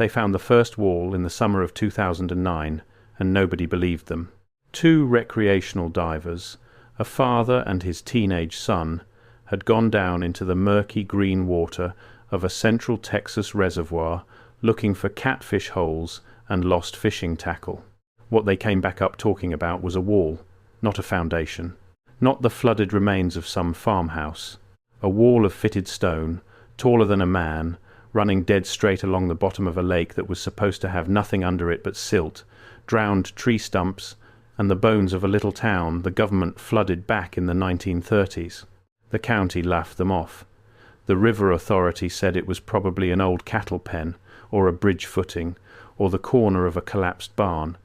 They found the first wall in the summer of 2009, and nobody believed them. Two recreational divers, a father and his teenage son, had gone down into the murky green water of a central Texas reservoir looking for catfish holes and lost fishing tackle. What they came back up talking about was a wall, not a foundation, not the flooded remains of some farmhouse. A wall of fitted stone, taller than a man, running dead straight along the bottom of a lake that was supposed to have nothing under it but silt, drowned tree stumps, and the bones of a little town the government flooded back in the 1930s. The county laughed them off. The river authority said it was probably an old cattle pen, or a bridge footing, or the corner of a collapsed barn.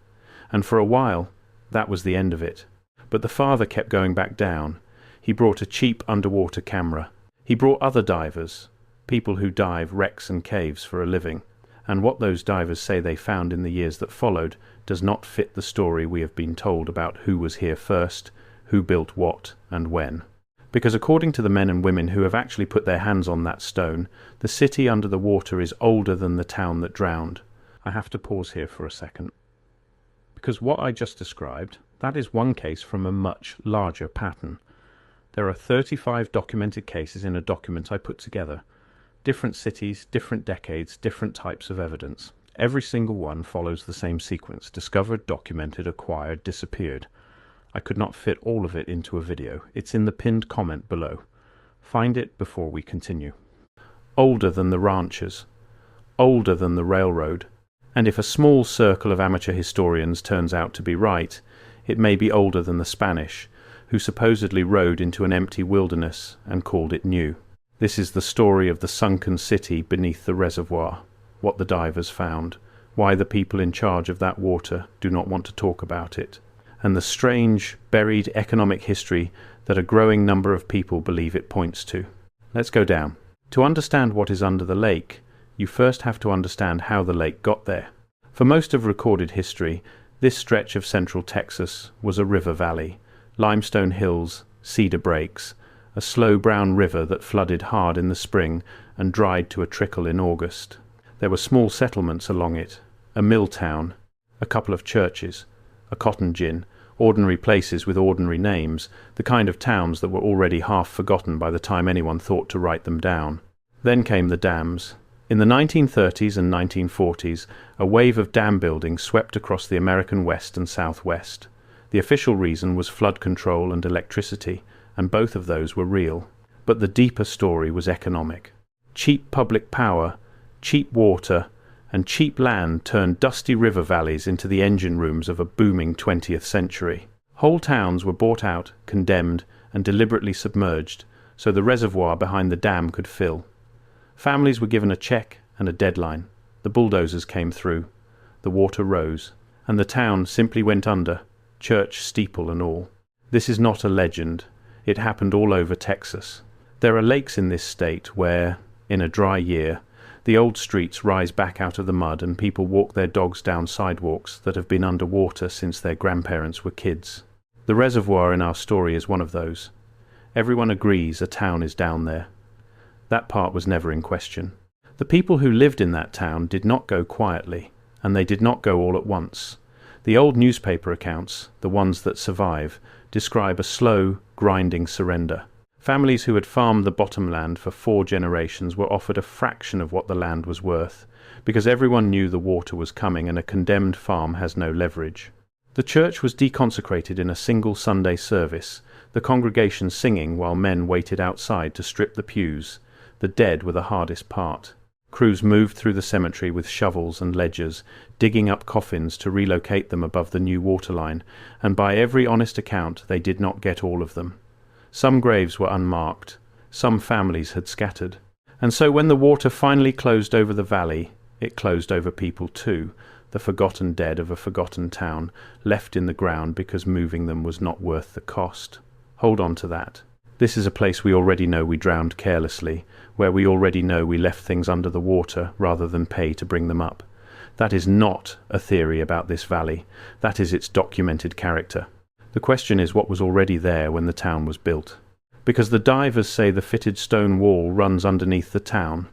And for a while, that was the end of it. But the father kept going back down. He brought a cheap underwater camera. He brought other divers, people who dive wrecks and caves for a living. And what those divers say they found in the years that followed does not fit the story we have been told about who was here first, who built what, and when. Because according to the men and women who have actually put their hands on that stone, the city under the water is older than the town that drowned. I have to pause here for a second. Because what I just described, that is one case from a much larger pattern. There are 35 documented cases in a document I put together. Different cities, different decades, different types of evidence. Every single one follows the same sequence: discovered, documented, acquired, disappeared. I could not fit all of it into a video. It's in the pinned comment below. Find it before we continue. Older than the ranchers. Older than the railroad. And if a small circle of amateur historians turns out to be right, it may be older than the Spanish, who supposedly rode into an empty wilderness and called it new. This is the story of the sunken city beneath the reservoir, what the divers found, why the people in charge of that water do not want to talk about it, and the strange, buried economic history that a growing number of people believe it points to. Let's go down. To understand what is under the lake, you first have to understand how the lake got there. For most of recorded history, this stretch of central Texas was a river valley, limestone hills, cedar breaks, a slow brown river that flooded hard in the spring and dried to a trickle in August. There were small settlements along it, a mill town, a couple of churches, a cotton gin, ordinary places with ordinary names, the kind of towns that were already half forgotten by the time anyone thought to write them down. Then came the dams. In the 1930s and 1940s, a wave of dam building swept across the American West and Southwest. The official reason was flood control and electricity, and both of those were real. But the deeper story was economic. Cheap public power, cheap water, and cheap land turned dusty river valleys into the engine rooms of a booming 20th century. Whole towns were bought out, condemned, and deliberately submerged, so the reservoir behind the dam could fill. Families were given a check and a deadline. The bulldozers came through. The water rose, and the town simply went under, church steeple and all. This is not a legend. It happened all over Texas. There are lakes in this state where, in a dry year, the old streets rise back out of the mud and people walk their dogs down sidewalks that have been underwater since their grandparents were kids. The reservoir in our story is one of those. Everyone agrees a town is down there. That part was never in question. The people who lived in that town did not go quietly, and they did not go all at once. The old newspaper accounts, the ones that survive, describe a slow, grinding surrender. Families who had farmed the bottomland for 4 generations were offered a fraction of what the land was worth, because everyone knew the water was coming and a condemned farm has no leverage. The church was deconsecrated in a single Sunday service, the congregation singing while men waited outside to strip the pews. The dead were the hardest part. Crews moved through the cemetery with shovels and ledgers, digging up coffins to relocate them above the new waterline, and by every honest account they did not get all of them. Some graves were unmarked, some families had scattered. And so when the water finally closed over the valley, it closed over people too, the forgotten dead of a forgotten town, left in the ground because moving them was not worth the cost. Hold on to that. This is a place we already know we drowned carelessly, where we already know we left things under the water rather than pay to bring them up. That is not a theory about this valley. That is its documented character. The question is what was already there when the town was built. Because the divers say the fitted stone wall runs underneath the town,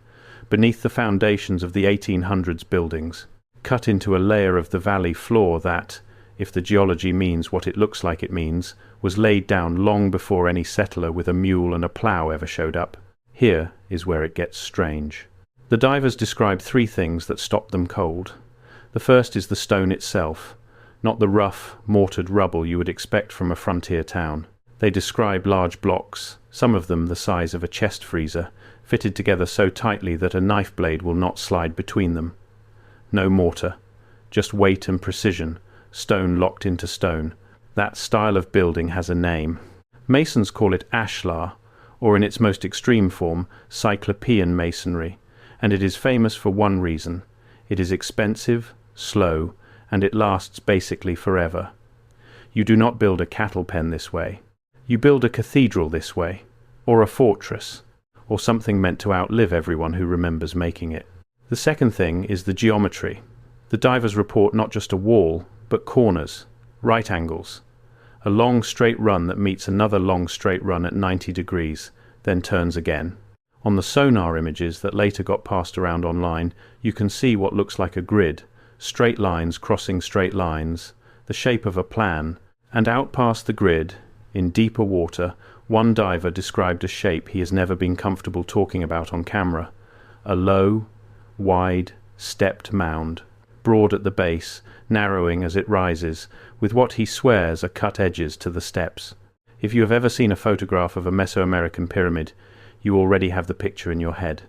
beneath the foundations of the 1800s buildings, cut into a layer of the valley floor that, if the geology means what it looks like it means, was laid down long before any settler with a mule and a plough ever showed up. Here is where it gets strange. The divers describe three things that stop them cold. The first is the stone itself, not the rough, mortared rubble you would expect from a frontier town. They describe large blocks, some of them the size of a chest freezer, fitted together so tightly that a knife blade will not slide between them. No mortar, just weight and precision, stone locked into stone. That style of building has a name. Masons call it ashlar, or in its most extreme form, cyclopean masonry, and it is famous for one reason. It is expensive, slow, and it lasts basically forever. You do not build a cattle pen this way. You build a cathedral this way, or a fortress, or something meant to outlive everyone who remembers making it. The second thing is the geometry. The divers report not just a wall, but corners, right angles, a long straight run that meets another long straight run at 90 degrees, then turns again. On the sonar images that later got passed around online, you can see what looks like a grid, straight lines crossing straight lines, the shape of a plan, and out past the grid, in deeper water, one diver described a shape he has never been comfortable talking about on camera, a low, wide, stepped mound, broad at the base, narrowing as it rises, with what he swears are cut edges to the steps. If you have ever seen a photograph of a Mesoamerican pyramid, you already have the picture in your head.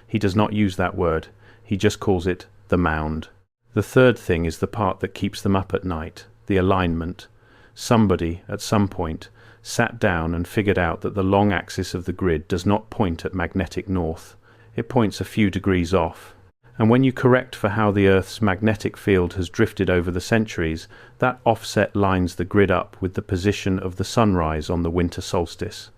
He does not use that word, he just calls it the mound. The third thing is the part that keeps them up at night, the alignment. Somebody, at some point, sat down and figured out that the long axis of the grid does not point at magnetic north. It points a few degrees off. And when you correct for how the Earth's magnetic field has drifted over the centuries, that offset lines the grid up with the position of the sunrise on the winter solstice.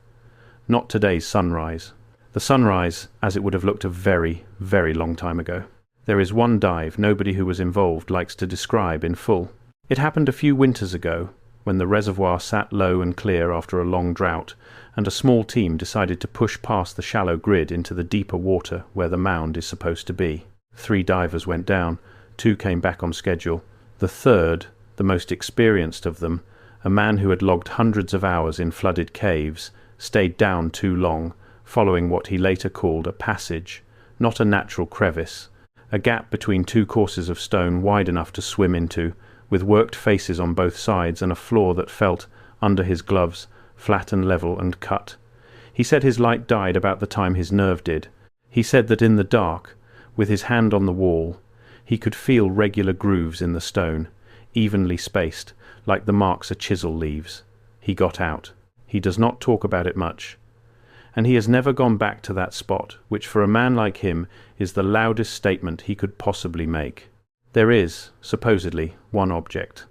Not today's sunrise. The sunrise as it would have looked a very, very long time ago. There is one dive nobody who was involved likes to describe in full. It happened a few winters ago, when the reservoir sat low and clear after a long drought, and a small team decided to push past the shallow grid into the deeper water where the mound is supposed to be. 3 divers went down, 2 came back on schedule. The third, the most experienced of them, a man who had logged hundreds of hours in flooded caves, stayed down too long, following what he later called a passage, not a natural crevice, a gap between 2 courses of stone wide enough to swim into, with worked faces on both sides and a floor that felt, under his gloves, flat and level and cut. He said his light died about the time his nerve did. He said that in the dark, with his hand on the wall, he could feel regular grooves in the stone, evenly spaced, like the marks a chisel leaves. He got out. He does not talk about it much. And he has never gone back to that spot, which for a man like him is the loudest statement he could possibly make. There is, supposedly, one object.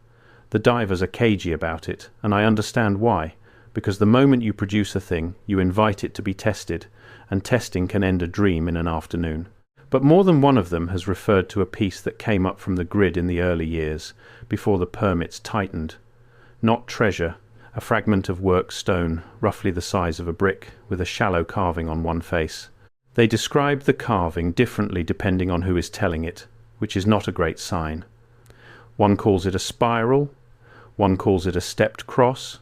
The divers are cagey about it, and I understand why, because the moment you produce a thing, you invite it to be tested, and testing can end a dream in an afternoon. But more than one of them has referred to a piece that came up from the grid in the early years, before the permits tightened. Not treasure, a fragment of worked stone, roughly the size of a brick, with a shallow carving on one face. They describe the carving differently depending on who is telling it, which is not a great sign. One calls it a spiral, one calls it a stepped cross,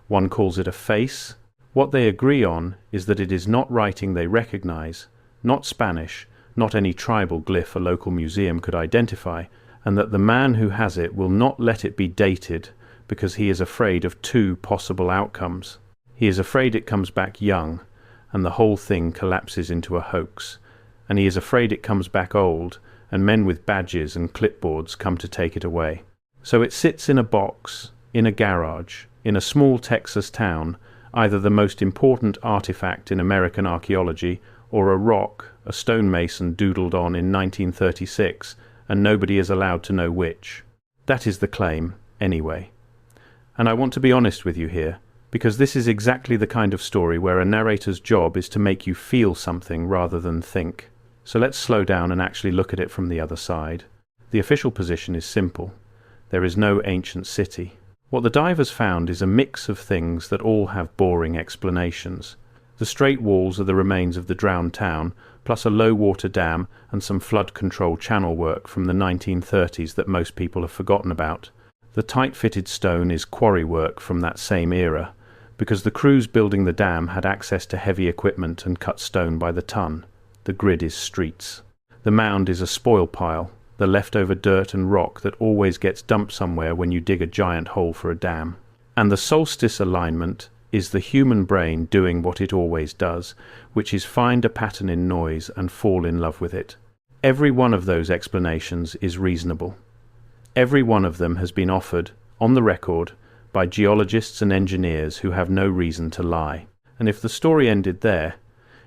one calls it a face. What they agree on is that it is not writing they recognize, not Spanish, not any tribal glyph a local museum could identify, and that the man who has it will not let it be dated because he is afraid of 2 possible outcomes. He is afraid it comes back young, and the whole thing collapses into a hoax, and he is afraid it comes back old, and men with badges and clipboards come to take it away. So it sits in a box, in a garage, in a small Texas town, either the most important artifact in American archaeology or a rock a stonemason doodled on in 1936, and nobody is allowed to know which. That is the claim, anyway. And I want to be honest with you here, because this is exactly the kind of story where a narrator's job is to make you feel something rather than think. So let's slow down and actually look at it from the other side. The official position is simple. There is no ancient city. What the divers found is a mix of things that all have boring explanations. The straight walls are the remains of the drowned town, plus a low-water dam and some flood control channel work from the 1930s that most people have forgotten about. The tight-fitted stone is quarry work from that same era, because the crews building the dam had access to heavy equipment and cut stone by the ton. The grid is streets. The mound is a spoil pile, the leftover dirt and rock that always gets dumped somewhere when you dig a giant hole for a dam. And the solstice alignment is the human brain doing what it always does, which is find a pattern in noise and fall in love with it. Every one of those explanations is reasonable. Every one of them has been offered, on the record, by geologists and engineers who have no reason to lie. And if the story ended there,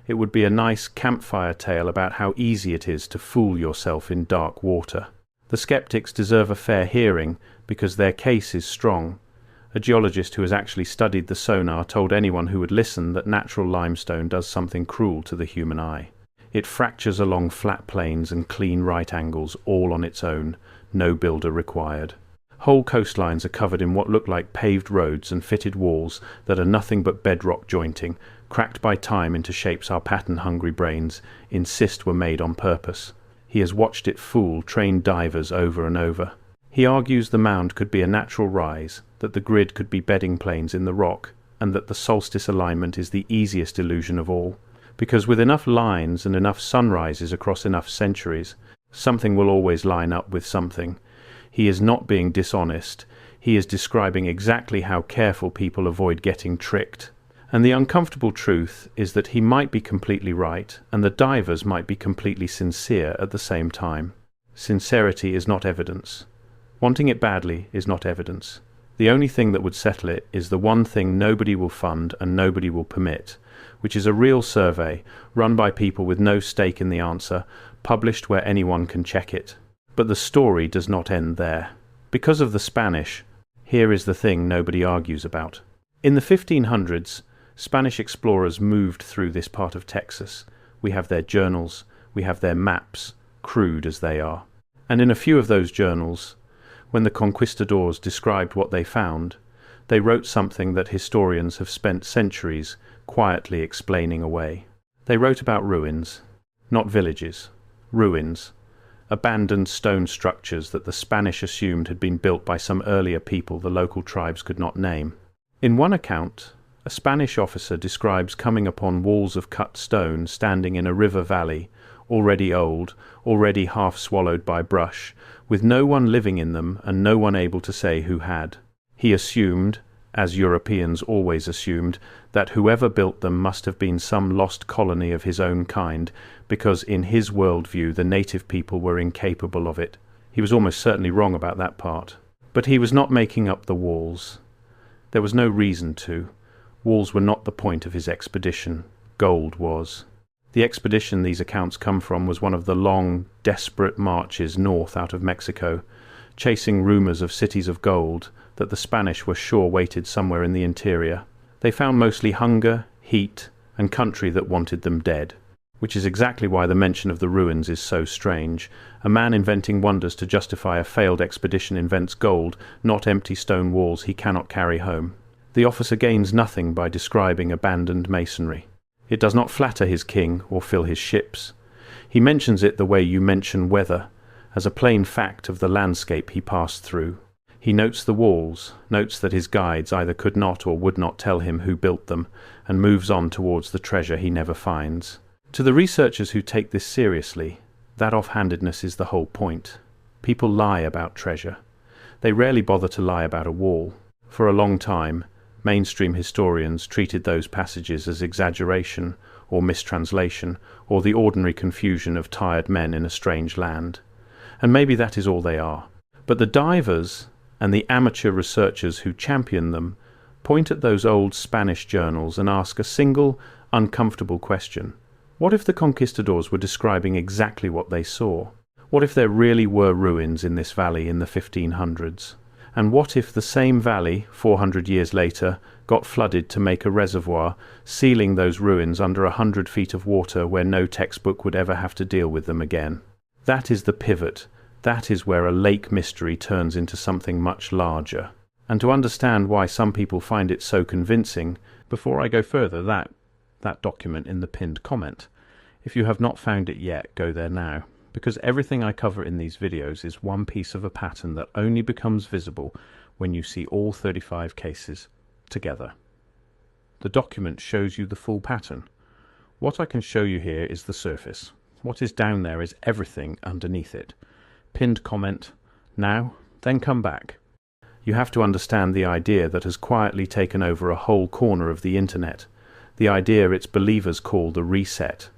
it would be a nice campfire tale about how easy it is to fool yourself in dark water. The skeptics deserve a fair hearing because their case is strong. A geologist who has actually studied the sonar told anyone who would listen that natural limestone does something cruel to the human eye. It fractures along flat plains and clean right angles all on its own, no builder required. Whole coastlines are covered in what look like paved roads and fitted walls that are nothing but bedrock jointing, cracked by time into shapes our pattern-hungry brains insist were made on purpose. He has watched it fool trained divers over and over. He argues the mound could be a natural rise, that the grid could be bedding planes in the rock, and that the solstice alignment is the easiest illusion of all. Because with enough lines and enough sunrises across enough centuries, something will always line up with something. He is not being dishonest. He is describing exactly how careful people avoid getting tricked. And the uncomfortable truth is that he might be completely right, and the divers might be completely sincere at the same time. Sincerity is not evidence. Wanting it badly is not evidence. The only thing that would settle it is the one thing nobody will fund and nobody will permit, which is a real survey, run by people with no stake in the answer, published where anyone can check it. But the story does not end there. Because of the Spanish, here is the thing nobody argues about. In the 1500s, Spanish explorers moved through this part of Texas. We have their journals, we have their maps, crude as they are. And in a few of those journals, when the conquistadors described what they found, they wrote something that historians have spent centuries quietly explaining away. They wrote about ruins, not villages, ruins, abandoned stone structures that the Spanish assumed had been built by some earlier people the local tribes could not name. In one account, a Spanish officer describes coming upon walls of cut stone standing in a river valley, already old, already half swallowed by brush, with no one living in them and no one able to say who had. He assumed, as Europeans always assumed, that whoever built them must have been some lost colony of his own kind, because in his worldview the native people were incapable of it. He was almost certainly wrong about that part. But he was not making up the walls. There was no reason to. Walls were not the point of his expedition. Gold was. The expedition these accounts come from was one of the long, desperate marches north out of Mexico, chasing rumors of cities of gold that the Spanish were sure waited somewhere in the interior. They found mostly hunger, heat, and country that wanted them dead, which is exactly why the mention of the ruins is so strange. A man inventing wonders to justify a failed expedition invents gold, not empty stone walls he cannot carry home. The officer gains nothing by describing abandoned masonry. It does not flatter his king or fill his ships. He mentions it the way you mention weather, as a plain fact of the landscape he passed through. He notes the walls, notes that his guides either could not or would not tell him who built them, and moves on towards the treasure he never finds. To the researchers who take this seriously, that offhandedness is the whole point. People lie about treasure. They rarely bother to lie about a wall. For a long time, mainstream historians treated those passages as exaggeration or mistranslation or the ordinary confusion of tired men in a strange land. And maybe that is all they are. But the divers and the amateur researchers who champion them point at those old Spanish journals and ask a single, uncomfortable question. What if the conquistadors were describing exactly what they saw? What if there really were ruins in this valley in the 1500s? And what if the same valley, 400 years later, got flooded to make a reservoir, sealing those ruins under 100 feet of water where no textbook would ever have to deal with them again? That is the pivot. That is where a lake mystery turns into something much larger. And to understand why some people find it so convincing, before I go further, that document in the pinned comment. If you have not found it yet, go there now, because everything I cover in these videos is one piece of a pattern that only becomes visible when you see all 35 cases together. The document shows you the full pattern. What I can show you here is the surface. What is down there is everything underneath it. Pinned comment, now, then come back. You have to understand the idea that has quietly taken over a whole corner of the internet, the idea its believers call the reset.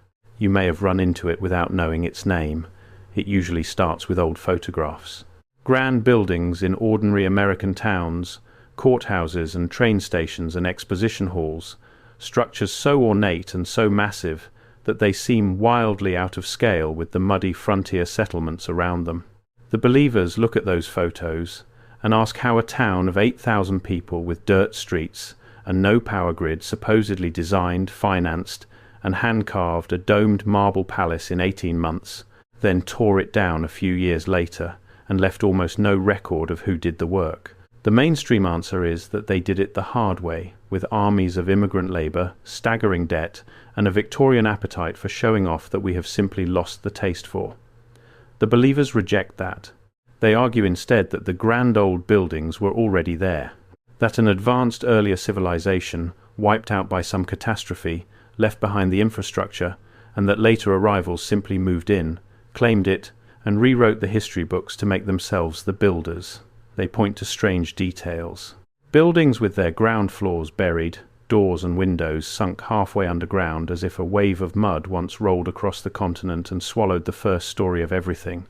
You may have run into it without knowing its name. It usually starts with old photographs. Grand buildings in ordinary American towns, courthouses and train stations and exposition halls, structures so ornate and so massive that they seem wildly out of scale with the muddy frontier settlements around them. The believers look at those photos and ask how a town of 8,000 people with dirt streets and no power grid supposedly designed, financed, and hand-carved a domed marble palace in 18 months, then tore it down a few years later and left almost no record of who did the work. The mainstream answer is that they did it the hard way, with armies of immigrant labour, staggering debt, and a Victorian appetite for showing off that we have simply lost the taste for. The believers reject that. They argue instead that the grand old buildings were already there, that an advanced earlier civilization, wiped out by some catastrophe, left behind the infrastructure, and that later arrivals simply moved in, claimed it, and rewrote the history books to make themselves the builders. They point to strange details. Buildings with their ground floors buried, doors and windows sunk halfway underground as if a wave of mud once rolled across the continent and swallowed the first story of everything.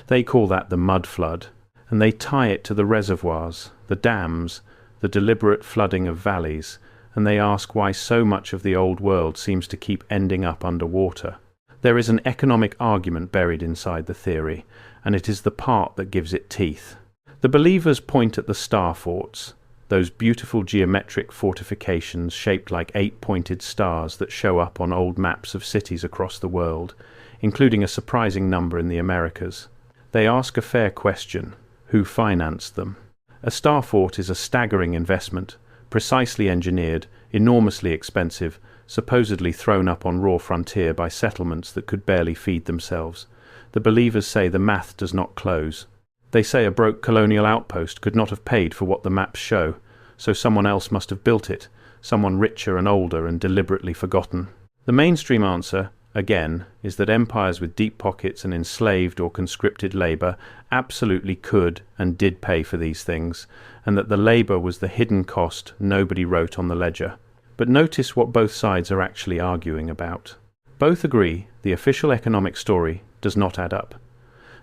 They call that the mud flood, and they tie it to the reservoirs, the dams, the deliberate flooding of valleys, and they ask why so much of the old world seems to keep ending up underwater. There is an economic argument buried inside the theory, and it is the part that gives it teeth. The believers point at the star forts, those beautiful geometric fortifications shaped like 8-pointed stars that show up on old maps of cities across the world, including a surprising number in the Americas. They ask a fair question: who financed them? A star fort is a staggering investment, precisely engineered, enormously expensive, supposedly thrown up on raw frontier by settlements that could barely feed themselves. The believers say the math does not close. They say a broke colonial outpost could not have paid for what the maps show, so someone else must have built it, someone richer and older and deliberately forgotten. The mainstream answer, again, is that empires with deep pockets and enslaved or conscripted labour absolutely could and did pay for these things, and that the labour was the hidden cost nobody wrote on the ledger. But notice what both sides are actually arguing about. Both agree the official economic story does not add up.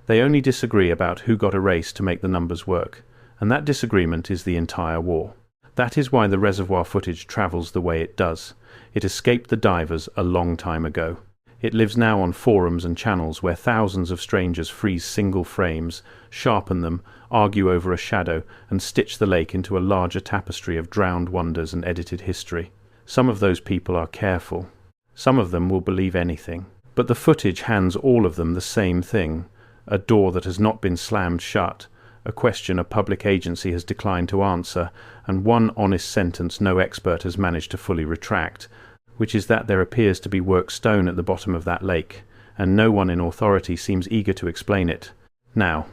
They only disagree about who got erased to make the numbers work, and that disagreement is the entire war. That is why the reservoir footage travels the way it does. It escaped the divers a long time ago. It lives now on forums and channels where thousands of strangers freeze single frames, sharpen them, argue over a shadow, and stitch the lake into a larger tapestry of drowned wonders and edited history. Some of those people are careful. Some of them will believe anything. But the footage hands all of them the same thing: a door that has not been slammed shut, a question a public agency has declined to answer, and one honest sentence no expert has managed to fully retract, which is that there appears to be worked stone at the bottom of that lake, and no one in authority seems eager to explain it. Now,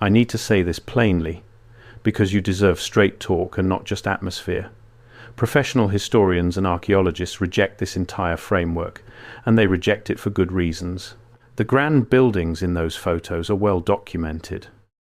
I need to say this plainly, because you deserve straight talk and not just atmosphere. Professional historians and archaeologists reject this entire framework, and they reject it for good reasons. The grand buildings in those photos are well documented.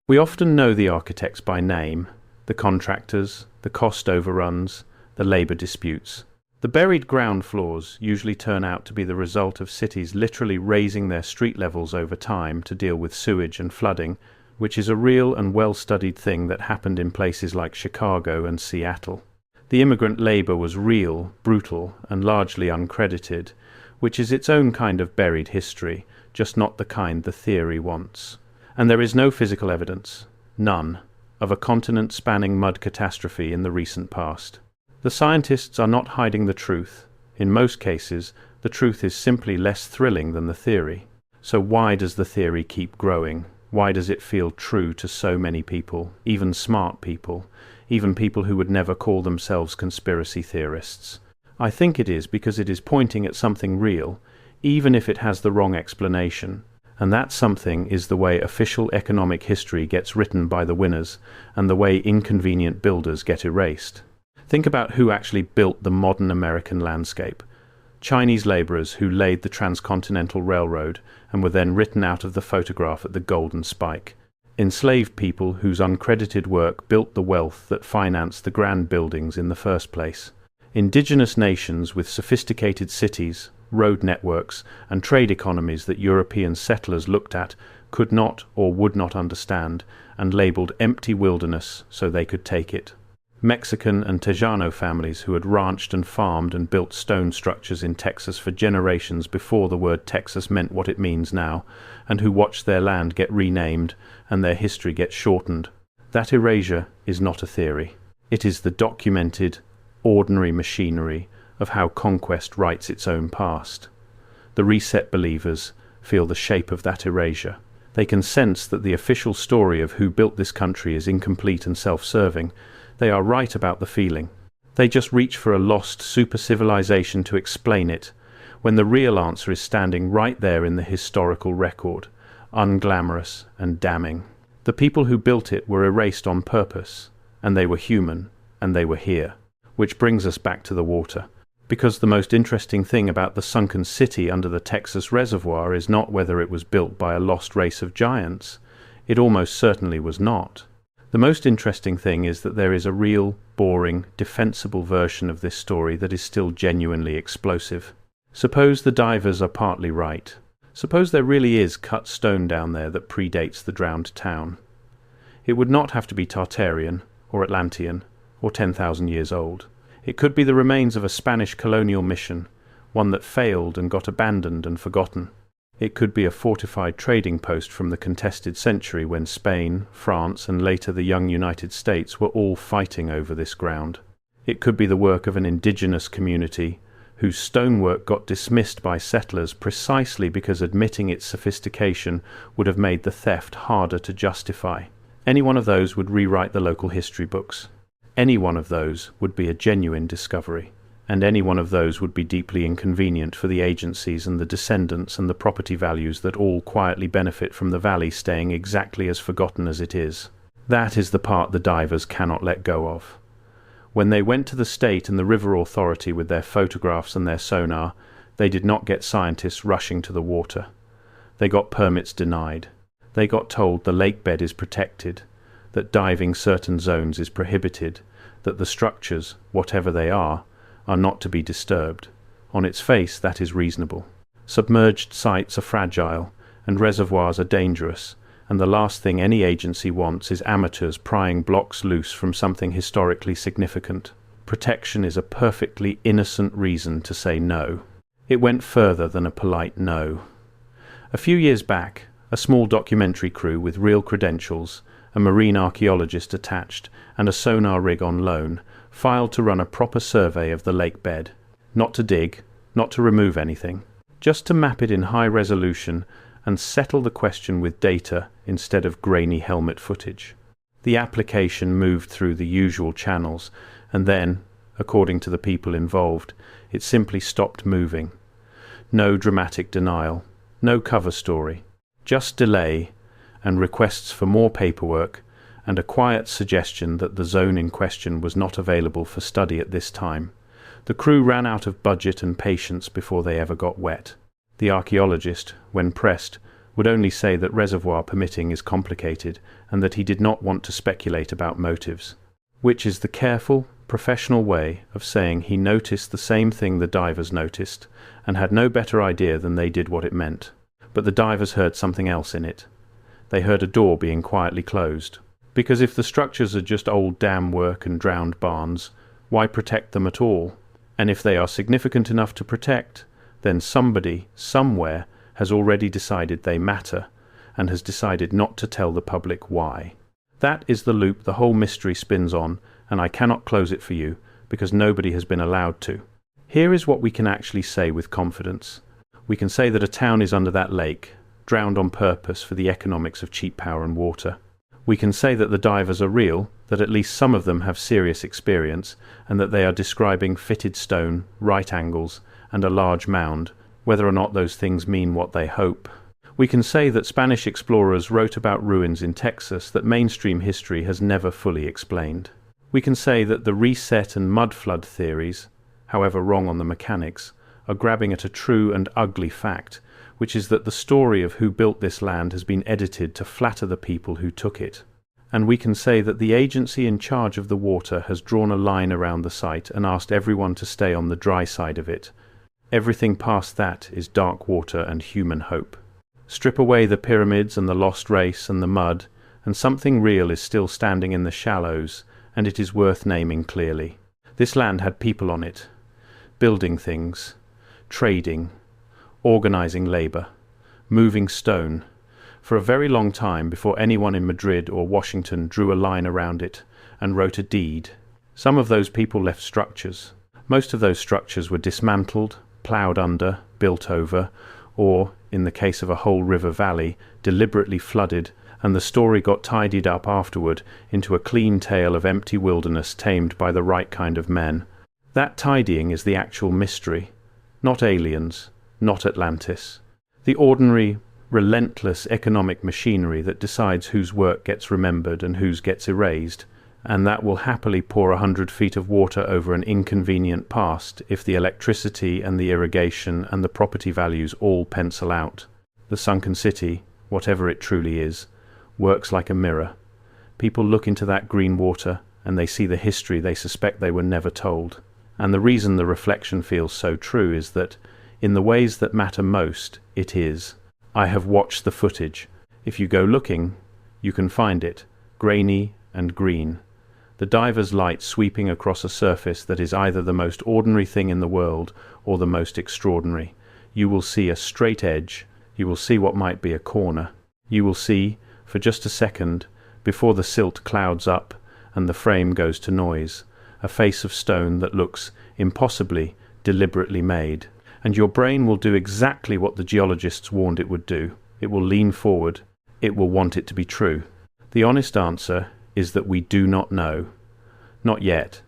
We often know the architects by name, the contractors, the cost overruns, the labour disputes. The buried ground floors usually turn out to be the result of cities literally raising their street levels over time to deal with sewage and flooding, which is a real and well-studied thing that happened in places like Chicago and Seattle. The immigrant labour was real, brutal, and largely uncredited, which is its own kind of buried history, just not the kind the theory wants. And there is no physical evidence, none, of a continent-spanning mud catastrophe in the recent past. The scientists are not hiding the truth. In most cases, the truth is simply less thrilling than the theory. So why does the theory keep growing? Why does it feel true to so many people, even smart people, even people who would never call themselves conspiracy theorists? I think it is because it is pointing at something real, even if it has the wrong explanation. And that something is the way official economic history gets written by the winners and the way inconvenient builders get erased. Think about who actually built the modern American landscape. Chinese laborers who laid the transcontinental railroad and were then written out of the photograph at the Golden Spike. Enslaved people whose uncredited work built the wealth that financed the grand buildings in the first place. Indigenous nations with sophisticated cities, road networks, and trade economies that European settlers looked at, could not or would not understand, and labeled empty wilderness so they could take it. Mexican and Tejano families who had ranched and farmed and built stone structures in Texas for generations before the word Texas meant what it means now, and who watched their land get renamed and their history get shortened. That erasure is not a theory. It is the documented, ordinary machinery of how conquest writes its own past. The reset believers feel the shape of that erasure. They can sense that the official story of who built this country is incomplete and self-serving. They are right about the feeling. They just reach for a lost super-civilization to explain it, when the real answer is standing right there in the historical record, unglamorous and damning. The people who built it were erased on purpose, and they were human, and they were here. Which brings us back to the water. Because the most interesting thing about the sunken city under the Texas Reservoir is not whether it was built by a lost race of giants. It almost certainly was not. The most interesting thing is that there is a real, boring, defensible version of this story that is still genuinely explosive. Suppose the divers are partly right. Suppose there really is cut stone down there that predates the drowned town. It would not have to be Tartarian, or Atlantean, or 10,000 years old. It could be the remains of a Spanish colonial mission, one that failed and got abandoned and forgotten. It could be a fortified trading post from the contested century when Spain, France, and later the young United States were all fighting over this ground. It could be the work of an indigenous community whose stonework got dismissed by settlers precisely because admitting its sophistication would have made the theft harder to justify. Any one of those would rewrite the local history books. Any one of those would be a genuine discovery. And any one of those would be deeply inconvenient for the agencies and the descendants and the property values that all quietly benefit from the valley staying exactly as forgotten as it is. That is the part the divers cannot let go of. When they went to the state and the river authority with their photographs and their sonar, they did not get scientists rushing to the water. They got permits denied. They got told the lake bed is protected, that diving certain zones is prohibited, that the structures, whatever they are not to be disturbed. On its face, that is reasonable. Submerged sites are fragile, and reservoirs are dangerous, and the last thing any agency wants is amateurs prying blocks loose from something historically significant. Protection is a perfectly innocent reason to say no. It went further than a polite no. A few years back, a small documentary crew with real credentials, a marine archaeologist attached, and a sonar rig on loan, filed to run a proper survey of the lake bed, not to dig, not to remove anything, just to map it in high resolution and settle the question with data instead of grainy helmet footage. The application moved through the usual channels, and then, according to the people involved, it simply stopped moving. No dramatic denial, no cover story, just delay and requests for more paperwork, and a quiet suggestion that the zone in question was not available for study at this time. The crew ran out of budget and patience before they ever got wet. The archaeologist, when pressed, would only say that reservoir permitting is complicated and that he did not want to speculate about motives, which is the careful, professional way of saying he noticed the same thing the divers noticed and had no better idea than they did what it meant. But the divers heard something else in it. They heard a door being quietly closed. Because if the structures are just old dam work and drowned barns, why protect them at all? And if they are significant enough to protect, then somebody, somewhere, has already decided they matter, and has decided not to tell the public why. That is the loop the whole mystery spins on, and I cannot close it for you, because nobody has been allowed to. Here is what we can actually say with confidence. We can say that a town is under that lake, drowned on purpose for the economics of cheap power and water. We can say that the divers are real, that at least some of them have serious experience, and that they are describing fitted stone, right angles, and a large mound, whether or not those things mean what they hope. We can say that Spanish explorers wrote about ruins in Texas that mainstream history has never fully explained. We can say that the reset and mud flood theories, however wrong on the mechanics, are grabbing at a true and ugly fact, which is that the story of who built this land has been edited to flatter the people who took it. And we can say that the agency in charge of the water has drawn a line around the site and asked everyone to stay on the dry side of it. Everything past that is dark water and human hope. Strip away the pyramids and the lost race and the mud, and something real is still standing in the shallows, and it is worth naming clearly. This land had people on it, building things, trading, organizing labor, moving stone, for a very long time before anyone in Madrid or Washington drew a line around it and wrote a deed. Some of those people left structures. Most of those structures were dismantled, ploughed under, built over, or, in the case of a whole river valley, deliberately flooded, and the story got tidied up afterward into a clean tale of empty wilderness tamed by the right kind of men. That tidying is the actual mystery, not aliens, not Atlantis. The ordinary, relentless economic machinery that decides whose work gets remembered and whose gets erased, and that will happily pour 100 feet of water over an inconvenient past if the electricity and the irrigation and the property values all pencil out. The sunken city, whatever it truly is, works like a mirror. People look into that green water and they see the history they suspect they were never told. And the reason the reflection feels so true is that, in the ways that matter most, it is. I have watched the footage. If you go looking, you can find it, grainy and green. The diver's light sweeping across a surface that is either the most ordinary thing in the world or the most extraordinary. You will see a straight edge. You will see what might be a corner. You will see, for just a second, before the silt clouds up and the frame goes to noise, a face of stone that looks impossibly deliberately made. And your brain will do exactly what the geologists warned it would do. It will lean forward. It will want it to be true. The honest answer is that we do not know. Not yet.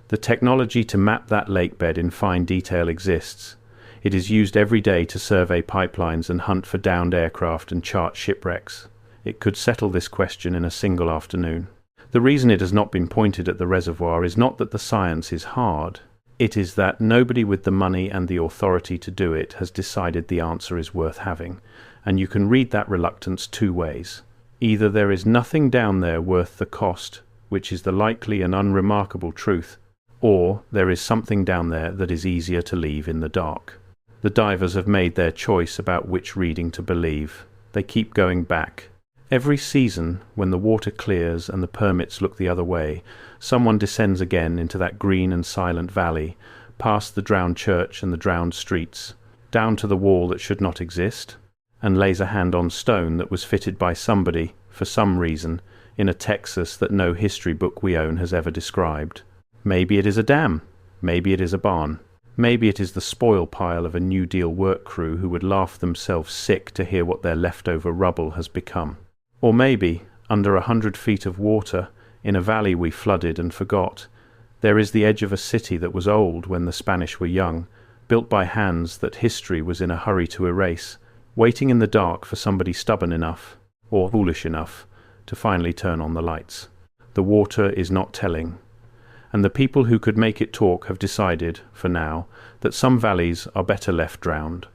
The technology to map that lakebed in fine detail exists. It is used every day to survey pipelines and hunt for downed aircraft and chart shipwrecks. It could settle this question in a single afternoon. The reason it has not been pointed at the reservoir is not that the science is hard. It is that nobody with the money and the authority to do it has decided the answer is worth having, and you can read that reluctance two ways. Either there is nothing down there worth the cost, which is the likely and unremarkable truth, or there is something down there that is easier to leave in the dark. The divers have made their choice about which reading to believe. They keep going back. Every season, when the water clears and the permits look the other way, someone descends again into that green and silent valley, past the drowned church and the drowned streets, down to the wall that should not exist, and lays a hand on stone that was fitted by somebody, for some reason, in a Texas that no history book we own has ever described. Maybe it is a dam. Maybe it is a barn. Maybe it is the spoil pile of a New Deal work crew who would laugh themselves sick to hear what their leftover rubble has become. Or maybe, under 100 feet of water, in a valley we flooded and forgot, there is the edge of a city that was old when the Spanish were young, built by hands that history was in a hurry to erase, waiting in the dark for somebody stubborn enough, or foolish enough, to finally turn on the lights. The water is not telling, and the people who could make it talk have decided, for now, that some valleys are better left drowned.